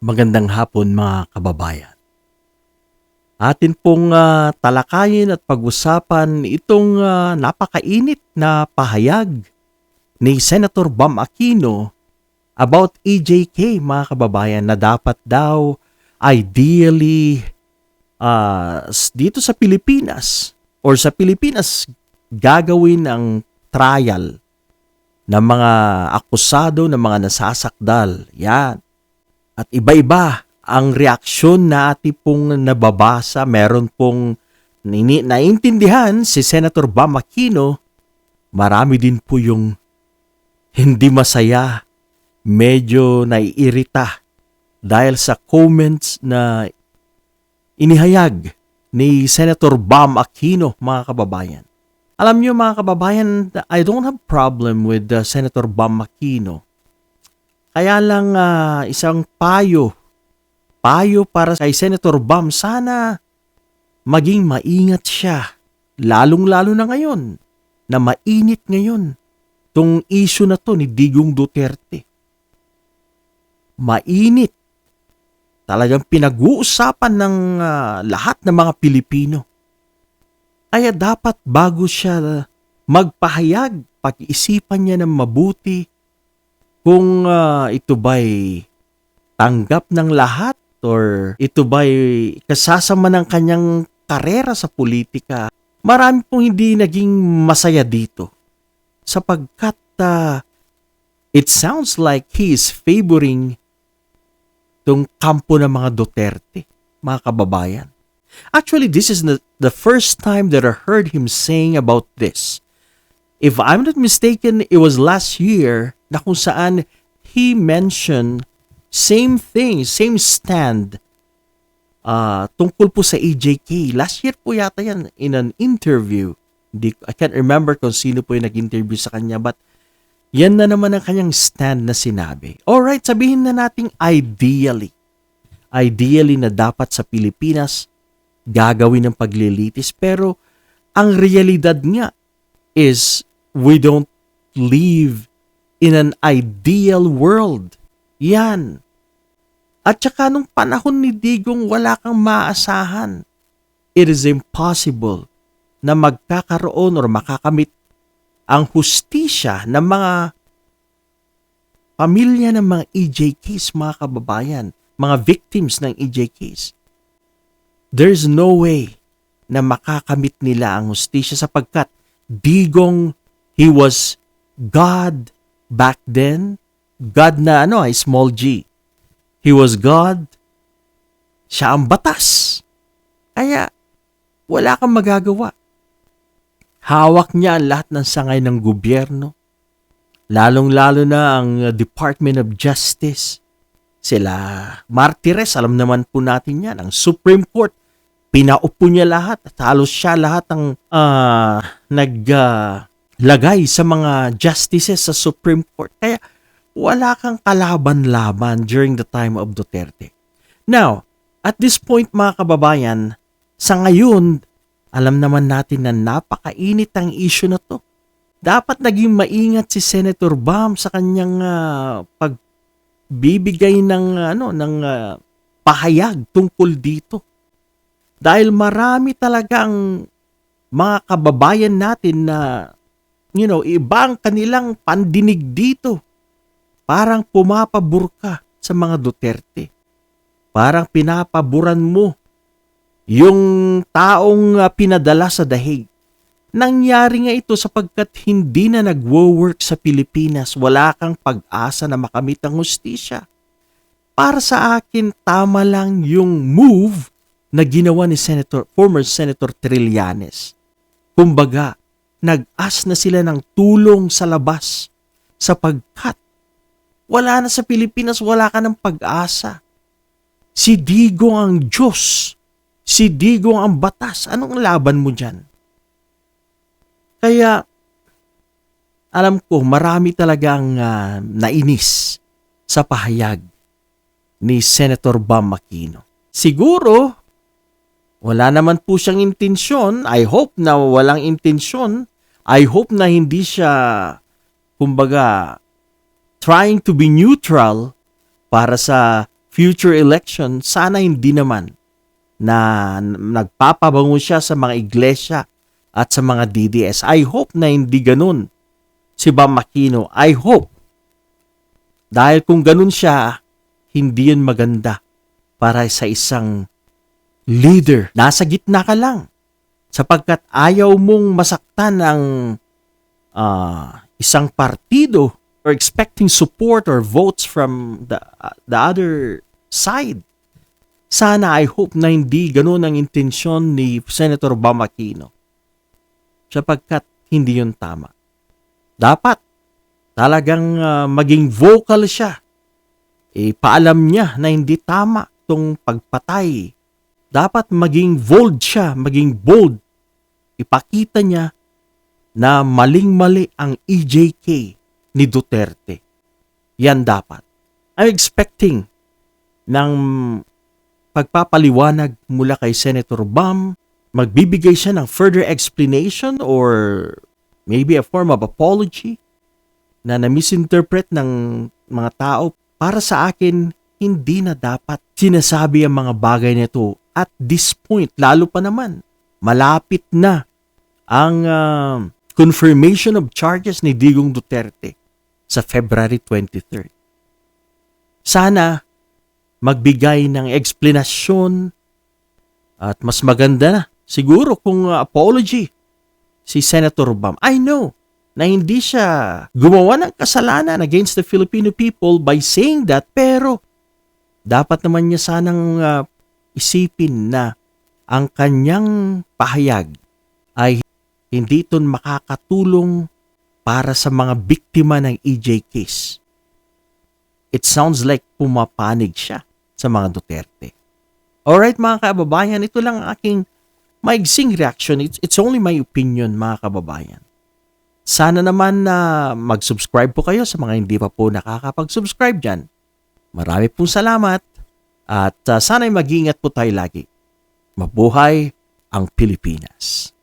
Magandang hapon mga kababayan. Atin pong talakayin at pag-usapan itong napakainit na pahayag ni Senator Bam Aquino about EJK mga kababayan na dapat daw ideally dito sa Pilipinas or sa Pilipinas gagawin ang trial ng mga akusado ng mga nasasakdal. Yan. At iba-iba ang reaksyon na ating pong nababasa. Meron pong naintindihan si Senator Bam Aquino. Marami din po yung hindi masaya, medyo naiirita dahil sa comments na inihayag ni Senator Bam Aquino, mga kababayan. Alam niyo mga kababayan, I don't have problem with Senator Bam Aquino. Kaya lang isang payo para kay Senator Bam, sana maging maingat siya. Lalong-lalo na ngayon, na mainit ngayon, tong issue na to ni Digong Duterte. Mainit. Talagang pinag-uusapan ng lahat ng mga Pilipino. Kaya dapat bago siya magpahayag, pag-iisipan niya ng mabuti, kung ito ba'y tanggap ng lahat or ito ba'y kasasama ng kanyang karera sa politika. Marami pong hindi naging masaya dito sapagkat it sounds like he is favoring tong kampo ng mga Duterte, mga kababayan. Actually, this is the first time that I heard him saying about this. If I'm not mistaken, it was last year na kung saan he mentioned same thing, same stand tungkol po sa EJK. Last year po yata yan in an interview. I can't remember kung sino po yung nag-interview sa kanya, but yan na naman ang kanyang stand na sinabi. Alright, sabihin na nating ideally na dapat sa Pilipinas gagawin ng paglilitis, pero ang realidad nga is we don't live in an ideal world. Yan. At saka nung panahon ni Digong, wala kang maasahan. It is impossible na magkakaroon or makakamit ang hustisya ng mga pamilya ng mga EJKs, mga kababayan, mga victims ng EJKs. There's no way na makakamit nila ang hustisya sapagkat Digong, he was God back then. God na small g. He was God. Siya ang batas. Kaya, wala kang magagawa. Hawak niya ang lahat ng sangay ng gobyerno. Lalong-lalo na ang Department of Justice. Sila, martires, alam naman po natin yan. Ang Supreme Court, pinaupo niya lahat at halos siya lahat ang naglagay sa mga justices sa Supreme Court. Kaya wala kang kalaban-laban during the time of Duterte. Now, at this point mga kababayan, sa ngayon, alam naman natin na napakainit ang issue na to. Dapat naging maingat si Senator Bam sa kanyang pagbibigay ng pahayag tungkol dito. Dahil marami talagang mga kababayan natin na, iba ang kanilang pandinig dito. Parang pumapabor ka sa mga Duterte. Parang pinapaboran mo yung taong pinadala sa dahig. Nangyari nga ito sapagkat hindi na nagwo-work sa Pilipinas. Wala kang pag-asa na makamit ang hustisya. Para sa akin, tama lang yung move na ginawa ni former Senator Trillanes. Kumbaga, nag-ask na sila ng tulong sa labas sapagkat wala na sa Pilipinas, wala ka ng pag-asa. Si Digong ang Diyos. Si Digong ang batas. Anong laban mo dyan? Kaya, alam ko, marami talagang nainis sa pahayag ni Senator Bam Aquino. Siguro, wala naman po siyang intensyon. I hope na walang intensyon. I hope na hindi siya, kumbaga, trying to be neutral para sa future election, sana hindi naman na nagpapabango siya sa mga iglesia at sa mga DDS. I hope na hindi ganun si Bam Aquino. I hope. Dahil kung ganun siya, hindi yun maganda para sa isang leader. Nasa gitna ka lang sapagkat ayaw mong masaktan ang isang partido or expecting support or votes from the other side. Sana, I hope na hindi ganun ang intensyon ni Senator Bam Aquino sapagkat hindi yun tama. Dapat talagang maging vocal siya. Paalam niya na hindi tama itong pagpatay. Dapat maging bold siya, maging bold. Ipakita niya na maling-mali ang EJK ni Duterte. Yan dapat. I'm expecting ng pagpapaliwanag mula kay Senator Bam. Magbibigay siya ng further explanation or maybe a form of apology na na-misinterpret ng mga tao. Para sa akin, hindi na dapat sinasabi ang mga bagay nito at this point, lalo pa naman, malapit na ang confirmation of charges ni Digong Duterte sa February 23rd. Sana magbigay ng explanation at mas maganda na siguro kung apology si Senator Bam. I know na hindi siya gumawa ng kasalanan against the Filipino people by saying that, pero dapat naman niya sanang isipin na ang kanyang pahayag ay hindi ito makakatulong para sa mga biktima ng EJ case. It sounds like pumapanig siya sa mga Duterte. Alright mga kababayan, ito lang ang aking maigsing reaction. It's only my opinion mga kababayan. Sana naman na mag-subscribe po kayo sa mga hindi pa po nakakapag-subscribe dyan. Marami pong salamat at sana'y mag-iingat po tayo lagi. Mabuhay ang Pilipinas!